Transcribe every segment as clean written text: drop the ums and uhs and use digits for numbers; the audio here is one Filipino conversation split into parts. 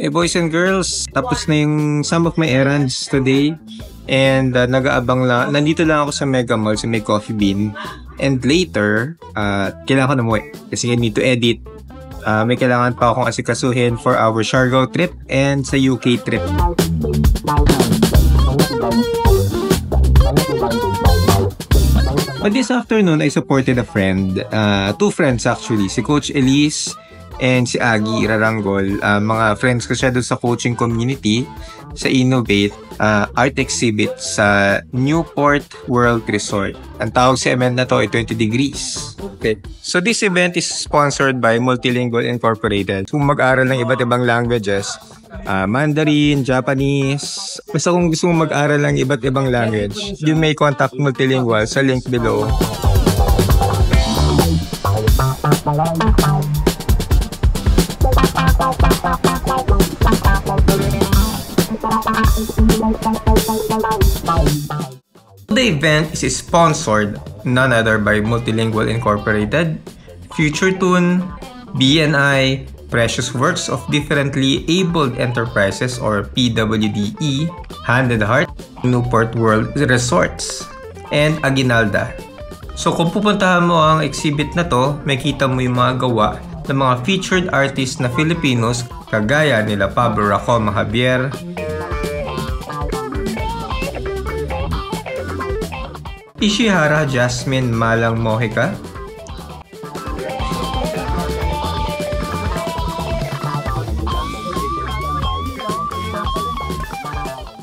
Boys and girls, tapos na yung some of my errands today. And nag-aabang lang, nandito lang ako sa Mega Mall, sa may Coffee Bean. And later, kailangan ko na umuwi kasi I need to edit. May kailangan pa akong asikasuhin for our Siargao trip and sa UK trip. But this afternoon, I supported a friend, two friends actually, si Coach Elise and si Agi Raranggol. Mga friends ko siya doon sa coaching community sa Innovate Art Exhibit sa Newport World Resort. Ang tawag sa event na to ay 20 Degrees. Okay. So this event is sponsored by Multilingual Incorporated. Kung mag-aral ng iba't ibang languages, Mandarin, Japanese, basta kung gusto mong mag-aral ng iba't ibang language, you may contact Multilingual sa link below. The event is sponsored none other by Multilingual Incorporated, FutureTune, BNI, Precious Works of Differently Abled Enterprises or PWDE, Hand and Heart, Newport World Resorts, and Aguinalda. So kung pupuntahan mo ang exhibit na to, makita mo yung mga gawa ng mga featured artists na Filipinos kagaya nila Pablo Racoma Javier, Ishihara Jasmine Malang Mojica,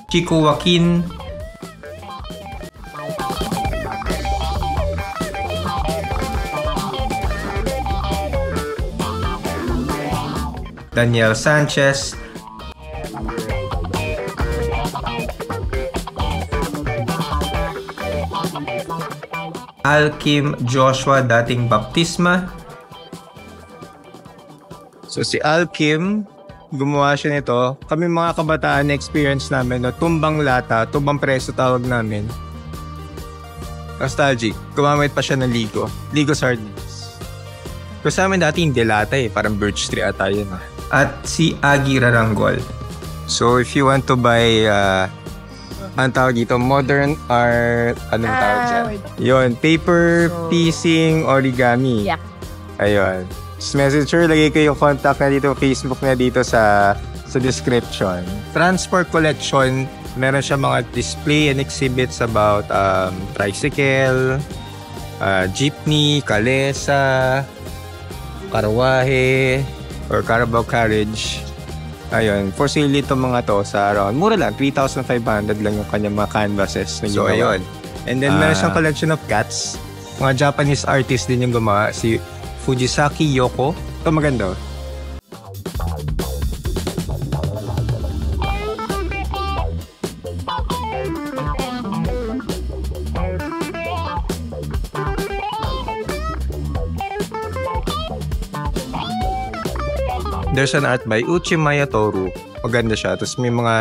Chico Joaquin, Daniel Sanchez, Alkim Joshua dating Baptisma. So si Alkim, gumawa siya nito. Kami mga kabataan na experience namin, no, tumbang lata, tumbang preso tawag namin. Nostalgic. Gumamit pa siya ng Ligo sardines. Pero sa amin dati hindi lata parang birch tree ata yun. At si Agi Raranggol. So if you want to buy ang tawag dito, modern art, anong tawag dyan? Yun, paper, piecing, origami. Yeah. Ayun. Messenger, lagay ko yung contact na dito, Facebook na dito sa description. Transport collection, meron siya mga display and exhibits about tricycle, jeepney, kalesa, karwahe, or Carabao carriage. Ayun, for sale itong mga to sa around, mura lang, 3,500 lang yung kanyang mga canvases na ginawa. So, ayun. And then, meron siyang collection of cats. Mga Japanese artist din yung gumawa, si Fujisaki Yoko. Ito maganda. There's an art by Uchimaya Toru. Maganda siya. Tapos may mga,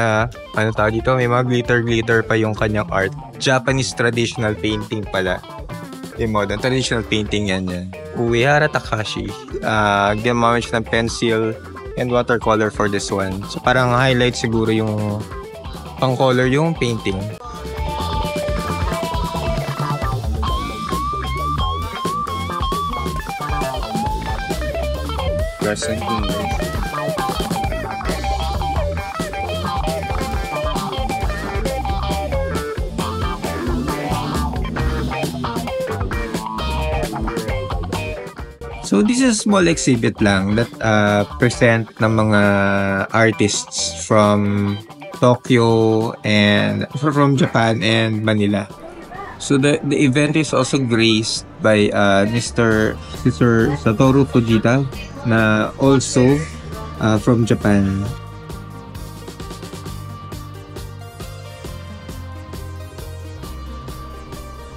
ano tawag dito, may mga glitter-glitter pa yung kanyang art. Japanese traditional painting pala. Yung modern traditional painting yan. Uehara Takashi. Ginamit siya ng pencil and watercolor for this one. So parang highlight siguro yung pang-color yung painting. Present So this is a small exhibit lang that present ng mga artists from Tokyo and from Japan and Manila. So the event is also graced by Mr. Satoru Fujita na also from Japan.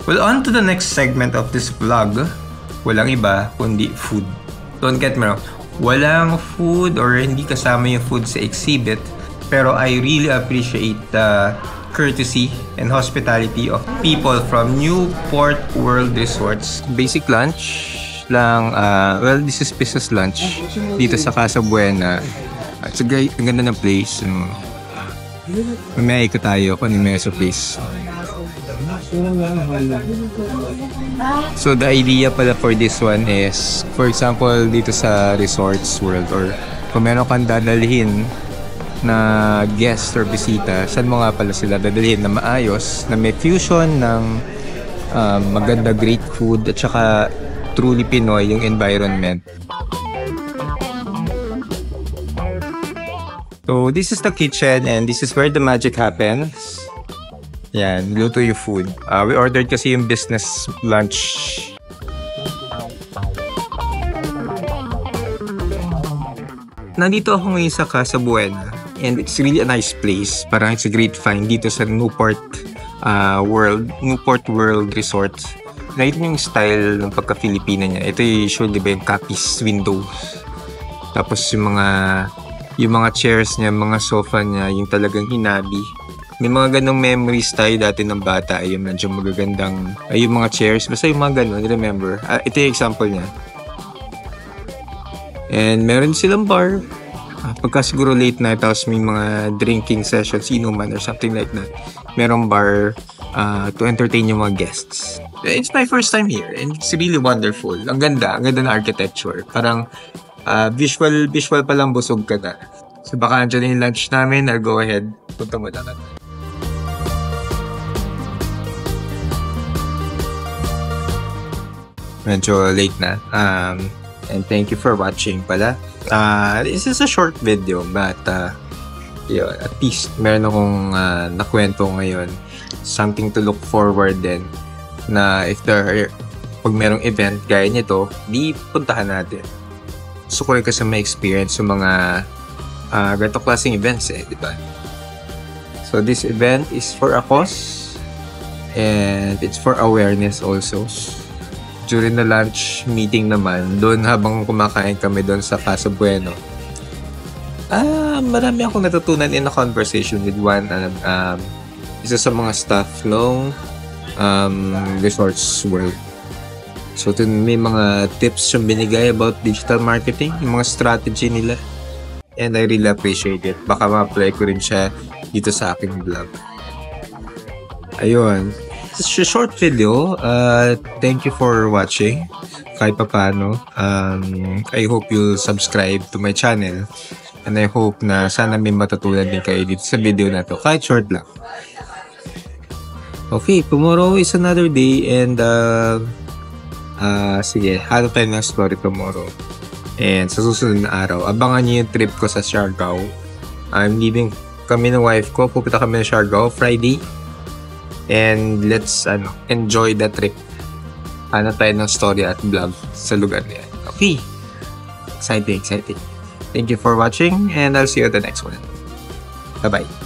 Well, on to the next segment of this vlog. Walang iba kundi food. Don't get me wrong, walang food or hindi kasama yung food sa exhibit, pero I really appreciate the courtesy and hospitality of people from Newport World Resorts. Basic lunch lang, well, this is business lunch dito sa Casa Buena. It's a great, ang ganda ng place. Mamaya ikot tayo kung ano yung sa place. So the idea pala for this one is, for example, dito sa Resorts World, or kung meron kang dadalhin na guest or bisita, saan mo nga pala sila dadalhin na maayos, na may fusion ng maganda, great food, at saka truly Pinoy yung environment. So this is the kitchen and this is where the magic happens. Yan, luto yung food. We ordered kasi yung business lunch. Nandito ako ngayon sa Casa Buena and it's really a nice place. Parang it's a great find dito sa Newport World Resort. Nakita niyo yung style ng pagka-Filipino niya. Ito yung usually ba yung Capiz windows. Tapos yung mga chairs niya, mga sofa niya, yung talagang hinabi. May mga ganong memories tayo dati ng bata. Yung medyo magagandang, yung mga chairs. Basta yung mga ganon, remember? Ito yung example niya. And meron silang bar. Pagka siguro late night, tapos may mga drinking sessions, inuman or something like that. Merong bar to entertain yung mga guests. It's my first time here and it's really wonderful. Ang ganda ng architecture. Parang visual pa lang busog ka na. So baka andyan yung lunch namin, I'll go ahead. Punta mo lang. Medyo late na. And thank you for watching pala. This is a short video but yun, at least meron akong nakwento ngayon. Something to look forward din. Na pag merong event gaya nito, di puntahan natin. Gusto ko rin kasi ma-experience yung mga ganito klaseng events di ba? So this event is for a cause and it's for awareness also. During the lunch meeting naman, doon habang kumakain kami doon sa Casa Bueno, marami akong natutunan in a conversation with one isa sa mga staff ng Resorts World. So may mga tips yung binigay about digital marketing, yung mga strategy nila, and I really appreciate it. Baka ma-apply ko rin siya dito sa aking vlog. Ayun, it's a short video. Thank you for watching. Kahit paano, I hope you'll subscribe to my channel, and I hope na sana may matutunan din kayo dito sa video na to, kahit short lang. Okay, tomorrow is another day and sige, hanap tayo ng story tomorrow. And sa susunod na araw, abangan niyo yung trip ko sa Siargao. I'm leaving kami ng wife ko, pupunta kami ng Siargao Friday. And let's enjoy the trip. Hanap tayo ng story at vlog sa lugar niya. Okay, exciting. Thank you for watching and I'll see you at the next one. Bye-bye.